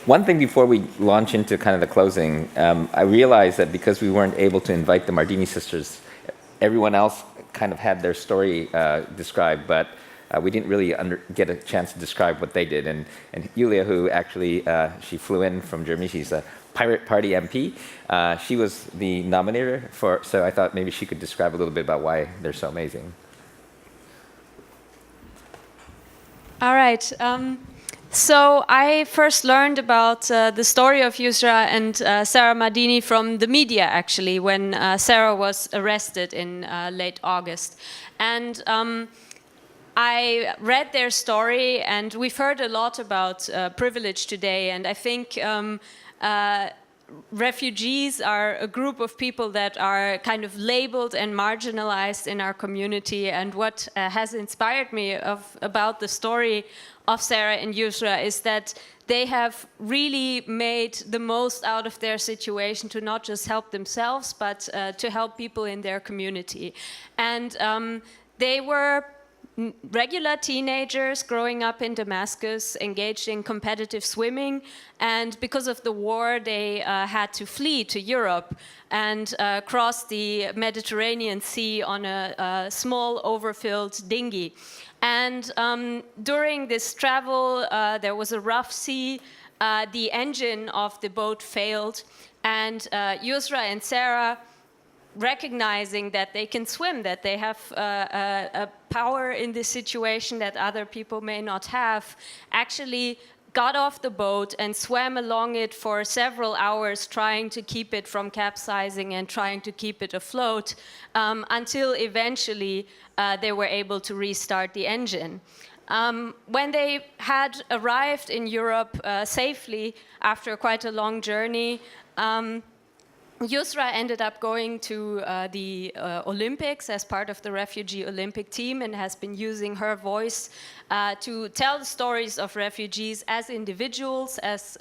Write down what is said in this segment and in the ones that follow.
One thing before we launch into kind of the closing, I realized that because we weren't able to invite the Mardini sisters, everyone else kind of had their story described, but we didn't really get a chance to describe what they did. And Yulia, who actually, she flew in from Germany, she's a Pirate Party MP. She was the nominator so I thought maybe she could describe a little bit about why they're so amazing. All right. So I first learned about the story of Yusra and Sarah Mardini from the media, actually, when Sarah was arrested in late August. And I read their story, and we've heard a lot about privilege today, and I think refugees are a group of people that are kind of labeled and marginalized in our community. And what has inspired me about the story of Sarah and Yusra is that they have really made the most out of their situation to not just help themselves, but to help people in their community. And they were regular teenagers growing up in Damascus, engaged in competitive swimming, and because of the war they had to flee to Europe and cross the Mediterranean Sea on a small overfilled dinghy. And during this travel there was a rough sea, the engine of the boat failed, and Yusra and Sarah, recognizing that they can swim, that they have a power in this situation that other people may not have, actually got off the boat and swam along it for several hours, trying to keep it from capsizing and trying to keep it afloat, until eventually they were able to restart the engine. When they had arrived in Europe safely after quite a long journey, Yusra ended up going to the Olympics as part of the refugee Olympic team and has been using her voice to tell the stories of refugees as individuals, as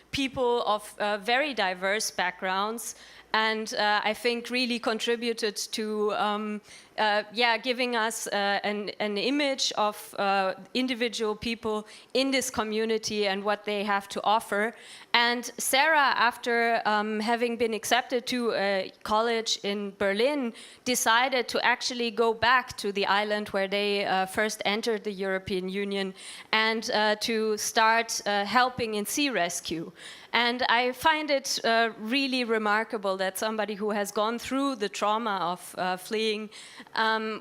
people of very diverse backgrounds, and I think really contributed to giving us an image of individual people in this community and what they have to offer. And Sarah, after having been accepted to a college in Berlin, decided to actually go back to the island where they first entered the European Union and to start helping in sea rescue. And I find it really remarkable that somebody who has gone through the trauma of fleeing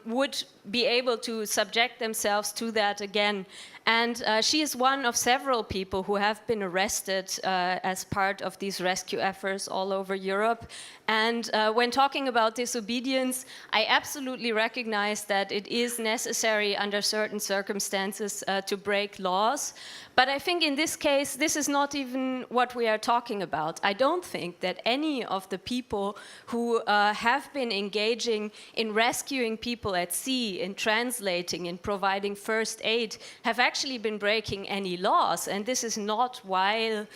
would be able to subject themselves to that again. And she is one of several people who have been arrested as part of these rescue efforts all over Europe. And when talking about disobedience, I absolutely recognize that it is necessary under certain circumstances to break laws. But I think in this case, this is not even what we are talking about. I don't think that any of the people who have been engaging in rescuing people at sea, in translating, in providing first aid, have actually been breaking any laws. And this is not why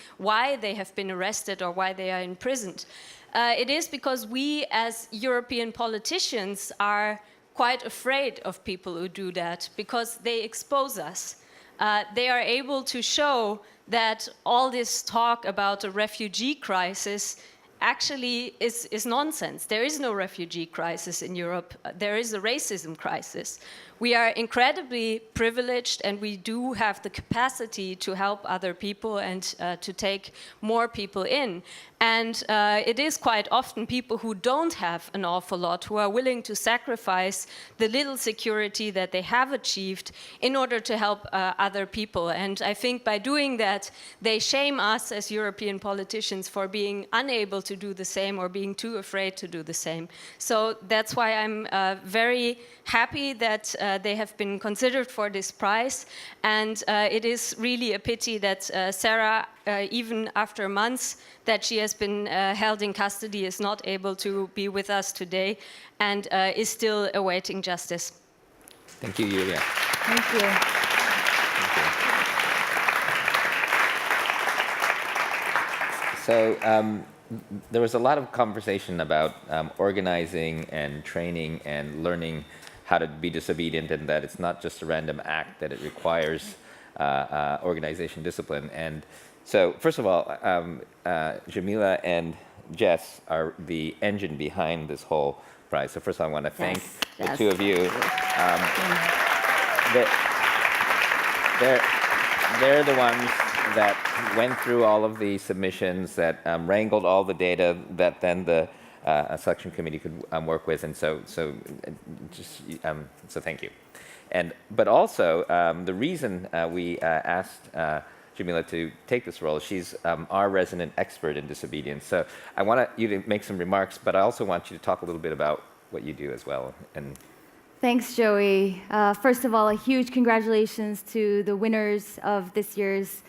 they have been arrested or why they are imprisoned. It is because we as European politicians are quite afraid of people who do that because they expose us. They are able to show that all this talk about a refugee crisis actually is nonsense. There is no refugee crisis in Europe. There is a racism crisis. We are incredibly privileged and we do have the capacity to help other people and to take more people in. And it is quite often people who don't have an awful lot who are willing to sacrifice the little security that they have achieved in order to help other people. And I think by doing that, they shame us as European politicians for being unable to do the same or being too afraid to do the same. So that's why I'm very happy that they have been considered for this prize. And it is really a pity that Sarah, even after months that she has been held in custody, is not able to be with us today and is still awaiting justice. Thank you, Yulia. Thank you. So there was a lot of conversation about organizing and training and learning how to be disobedient, and that it's not just a random act, that it requires organization discipline. And So first of all, Jamila and Jess are the engine behind this whole prize. So first I want to thank the two of you. They- they're the ones that went through all of the submissions, that wrangled all the data that then the selection committee could work with, and so thank you. But also the reason we asked Jamila to take this role, she's our resident expert in disobedience. So I want you to make some remarks, but I also want you to talk a little bit about what you do as well. And Thanks, Joey. First of all, a huge congratulations to the winners of this year's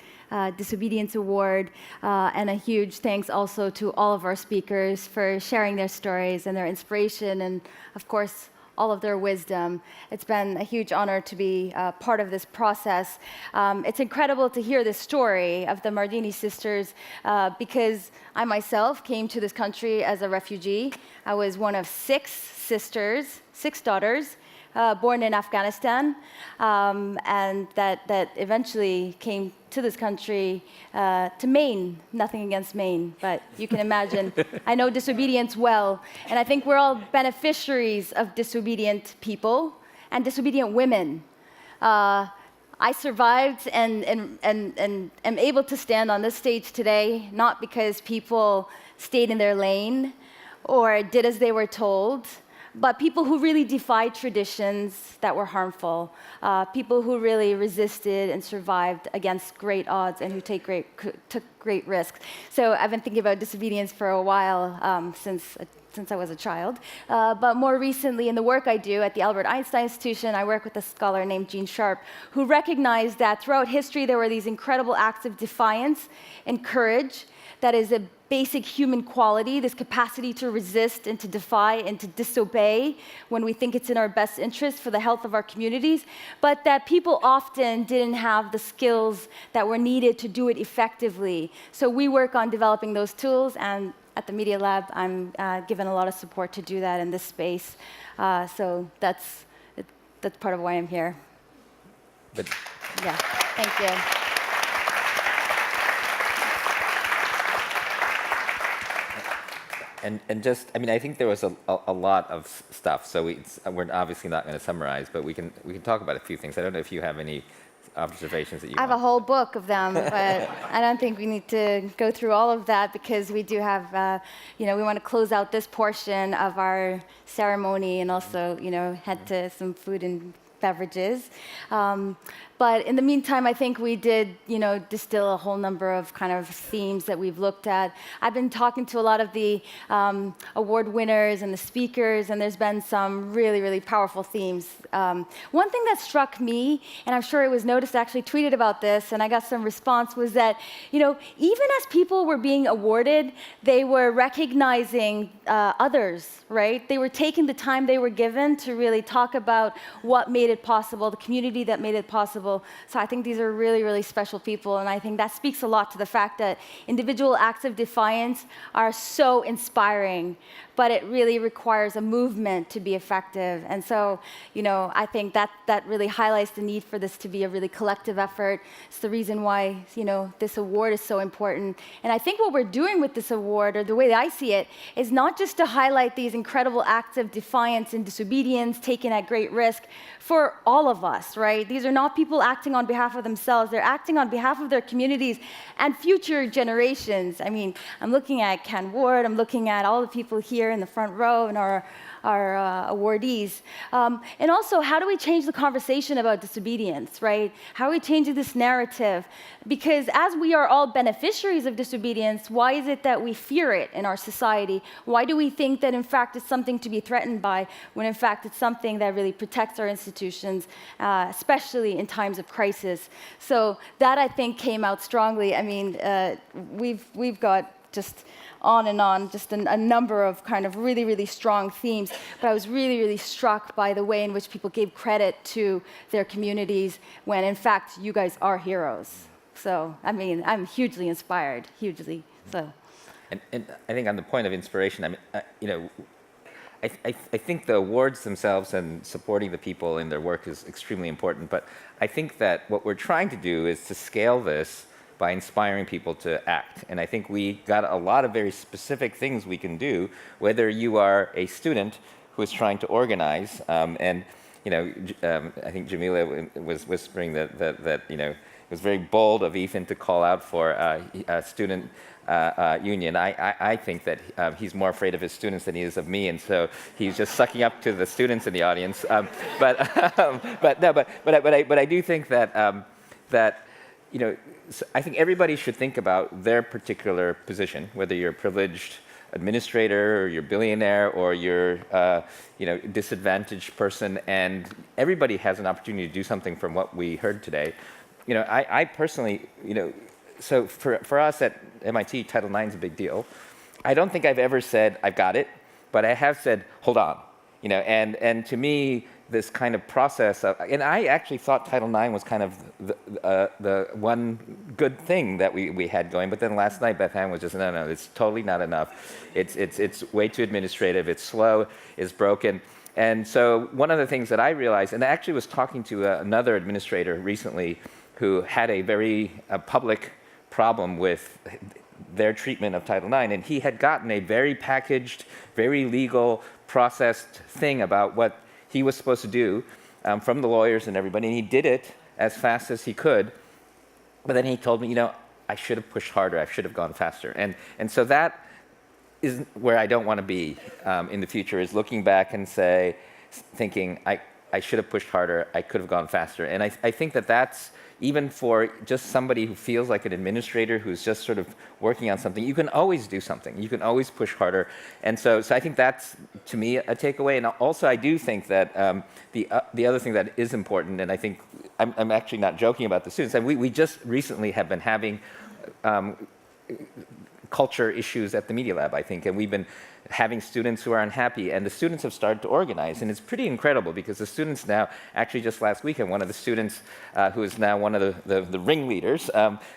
Disobedience Award, and a huge thanks also to all of our speakers for sharing their stories and their inspiration and, of course, all of their wisdom. It's been a huge honor to be part of this process. It's incredible to hear the story of the Mardini sisters because I myself came to this country as a refugee. I was one of 6 sisters, 6 daughters, born in Afghanistan, and that eventually came to this country, to Maine. Nothing against Maine, but you can imagine. I know disobedience well, and I think we're all beneficiaries of disobedient people and disobedient women. I survived and am able to stand on this stage today, not because people stayed in their lane or did as they were told, but people who really defied traditions that were harmful, people who really resisted and survived against great odds and who took great risks. So I've been thinking about disobedience for a while, since I was a child. But more recently, in the work I do at the Albert Einstein Institution, I work with a scholar named Gene Sharp, who recognized that throughout history there were these incredible acts of defiance and courage that is a basic human quality, this capacity to resist and to defy and to disobey when we think it's in our best interest for the health of our communities, but that people often didn't have the skills that were needed to do it effectively. So we work on developing those tools, and at the Media Lab, I'm given a lot of support to do that in this space. So that's part of why I'm here. but Yeah, thank you. And just, I mean, I think there was a lot of stuff, so we're obviously not going to summarize, but we can talk about a few things. I don't know if you have any observations that you I have a whole book of them, but I don't think we need to go through all of that because we do have, we want to close out this portion of our ceremony and also, head to some food and beverages. But in the meantime, I think we did, distill a whole number of kind of themes that we've looked at. I've been talking to a lot of the award winners and the speakers, and there's been some really, really powerful themes. One thing that struck me, and I'm sure it was noticed, I actually tweeted about this, and I got some response, was that, even as people were being awarded, they were recognizing others, right? They were taking the time they were given to really talk about what made it possible, the community that made it possible. So I think these are really, really special people, and I think that speaks a lot to the fact that individual acts of defiance are so inspiring, but it really requires a movement to be effective. And so, I think that really highlights the need for this to be a really collective effort. It's the reason why, this award is so important. And I think what we're doing with this award, or the way that I see it, is not just to highlight these incredible acts of defiance and disobedience taken at great risk for all of us, right? These are not people acting on behalf of themselves. They're acting on behalf of their communities and future generations. I mean, I'm looking at Ken Ward, I'm looking at all the people here in the front row and our awardees. And also, how do we change the conversation about disobedience, right? How are we changing this narrative? Because as we are all beneficiaries of disobedience, why is it that we fear it in our society? Why do we think that, in fact, it's something to be threatened by, when, in fact, it's something that really protects our institutions, especially in times of crisis? So that, I think, came out strongly. I mean, we've got just on and on, just a number of kind of really, really strong themes. But I was really, really struck by the way in which people gave credit to their communities when, in fact, you guys are heroes. So, I mean, I'm hugely inspired, hugely. So. And I think on the point of inspiration, I mean, I think the awards themselves and supporting the people in their work is extremely important. But I think that what we're trying to do is to scale this by inspiring people to act. And I think we got a lot of very specific things we can do, whether you are a student who is trying to organize, and I think Jamila was whispering that it was very bold of Ethan to call out for a student union. I think that he's more afraid of his students than he is of me, and so he's just sucking up to the students in the audience. But I do think that I think everybody should think about their particular position, whether you're a privileged administrator or you're a billionaire or you're disadvantaged person, and everybody has an opportunity to do something from what we heard today. I personally, so for us at MIT, Title IX is a big deal. I don't think I've ever said, I've got it, but I have said, hold on. And to me, this kind of process of, and I actually thought Title IX was kind of the one good thing that we had going, but then last night Beth Ann was just, no, it's totally not enough. It's way too administrative, it's slow, it's broken. And so one of the things that I realized, and I actually was talking to another administrator recently who had a very public problem with their treatment of Title IX, and he had gotten a very packaged, very legal, processed thing about what he was supposed to do from the lawyers and everybody, and he did it as fast as he could. But then he told me, I should have pushed harder, I should have gone faster. And so that is where I don't want to be in the future, is looking back and thinking, I should have pushed harder, I could have gone faster. And I think that that's, even for just somebody who feels like an administrator who's just sort of working on something, you can always do something. You can always push harder. And so I think that's, to me, a takeaway. And also, I do think that the other thing that is important, and I think I'm actually not joking about the students, and we just recently have been having culture issues at the Media Lab, I think, and we've been having students who are unhappy, and the students have started to organize, and it's pretty incredible because the students now, actually just last weekend, one of the students who is now one of the ringleaders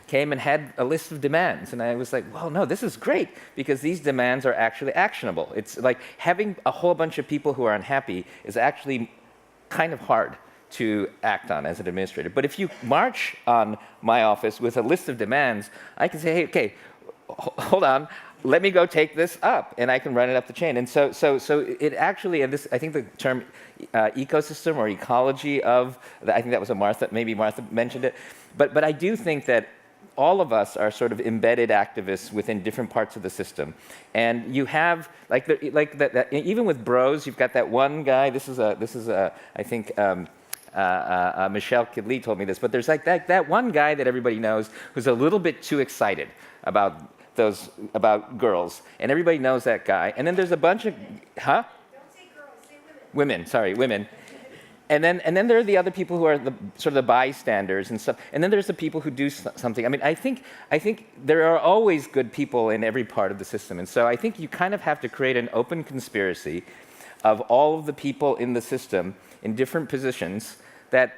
came and had a list of demands, and I was like, well, no, this is great because these demands are actually actionable. It's like having a whole bunch of people who are unhappy is actually kind of hard to act on as an administrator. But if you march on my office with a list of demands, I can say, hey, okay, hold on, let me go take this up, and I can run it up the chain. And so it actually, and this, I think the term ecosystem or ecology of, I think that was maybe Martha mentioned it, but I do think that all of us are sort of embedded activists within different parts of the system. And you have, even with bros, you've got that one guy, this is I think, Michelle Kidley told me this, but there's like that one guy that everybody knows who's a little bit too excited about girls, and everybody knows that guy. And then there's a bunch of, Don't say girls, say women. Women. And then there are the other people who are the sort of the bystanders and stuff. And then there's the people who do something. I mean, I think there are always good people in every part of the system. And so I think you kind of have to create an open conspiracy of all of the people in the system in different positions that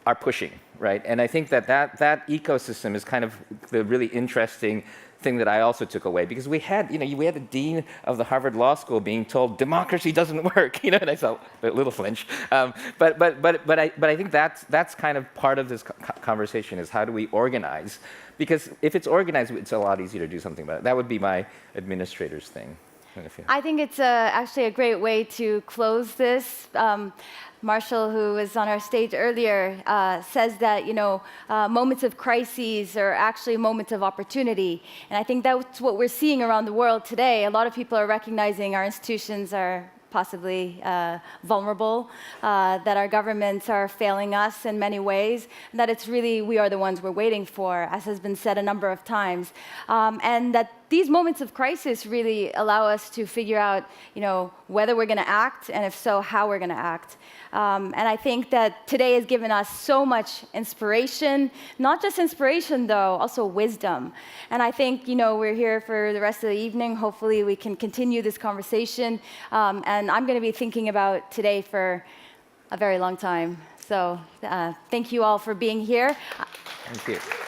are pushing, right? And I think that ecosystem is kind of the really interesting thing that I also took away, because we had the dean of the Harvard Law School being told democracy doesn't work, and I felt a little flinch. But I think that's kind of part of this conversation, is how do we organize? Because if it's organized, it's a lot easier to do something about it. That would be my administrator's thing. I think it's actually a great way to close this. Marshall, who was on our stage earlier, says that moments of crises are actually moments of opportunity, and I think that's what we're seeing around the world today. A lot of people are recognizing our institutions are possibly vulnerable, that our governments are failing us in many ways, and that it's really we are the ones we're waiting for, as has been said a number of times, and that these moments of crisis really allow us to figure out, whether we're going to act, and if so, how we're going to act. And I think that today has given us so much inspiration, not just inspiration though, also wisdom. And I think, we're here for the rest of the evening. Hopefully we can continue this conversation. And I'm going to be thinking about today for a very long time. So thank you all for being here. Thank you.